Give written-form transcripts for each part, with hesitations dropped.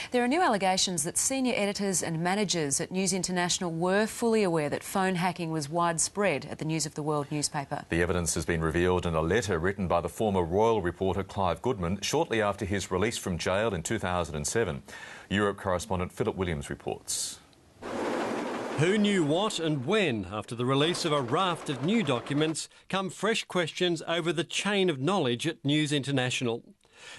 There are new allegations that senior editors and managers at News International were fully aware that phone hacking was widespread at the News of the World newspaper. The evidence has been revealed in a letter written by the former royal reporter Clive Goodman shortly after his release from jail in 2007. Europe correspondent Philip Williams reports. Who knew what and when? After the release of a raft of new documents come fresh questions over the chain of knowledge at News International.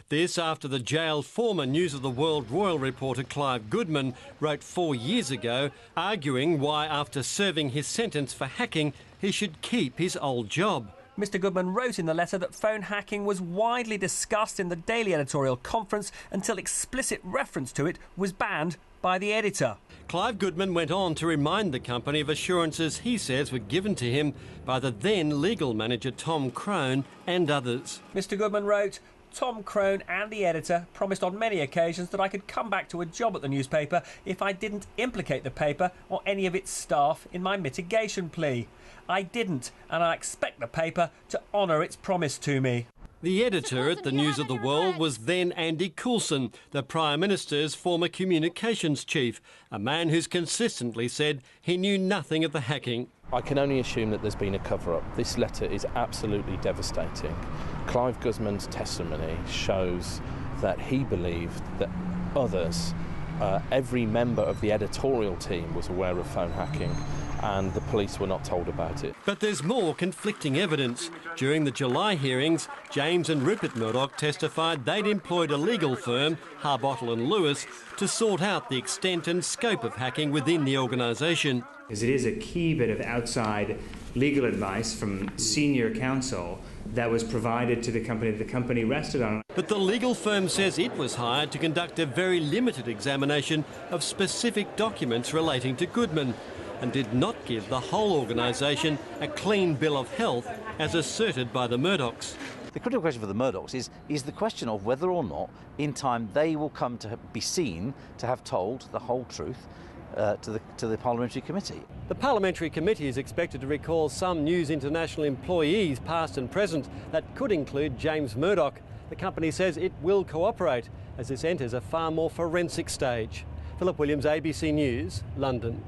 This after the jailed former News of the World royal reporter Clive Goodman wrote 4 years ago, arguing why after serving his sentence for hacking he should keep his old job. Mr Goodman wrote in the letter that phone hacking was widely discussed in the daily editorial conference until explicit reference to it was banned by the editor. Clive Goodman went on to remind the company of assurances he says were given to him by the then legal manager Tom Crone and others. Mr Goodman wrote, Tom Crone and the editor promised on many occasions that I could come back to a job at the newspaper if I didn't implicate the paper or any of its staff in my mitigation plea. I didn't, and I expect the paper to honour its promise to me. The editor at the News of the World was then Andy Coulson, the Prime Minister's former communications chief, a man who's consistently said he knew nothing of the hacking. I can only assume that there's been a cover-up. This letter is absolutely devastating. Clive Goodman's testimony shows that he believed that others, every member of the editorial team was aware of phone hacking, and the police were not told about it. But there's more conflicting evidence. During the July hearings, James and Rupert Murdoch testified they'd employed a legal firm, Harbottle and Lewis, to sort out the extent and scope of hacking within the organisation. Because it is a key bit of outside legal advice from senior counsel that was provided to the company rested on. But the legal firm says it was hired to conduct a very limited examination of specific documents relating to Goodman, and did not give the whole organisation a clean bill of health as asserted by the Murdochs. The critical question for the Murdochs is the question of whether or not in time they will come to be seen to have told the whole truth to the Parliamentary Committee. The Parliamentary Committee is expected to recall some News International employees, past and present, that could include James Murdoch. The company says it will cooperate as this enters a far more forensic stage. Philip Williams, ABC News, London.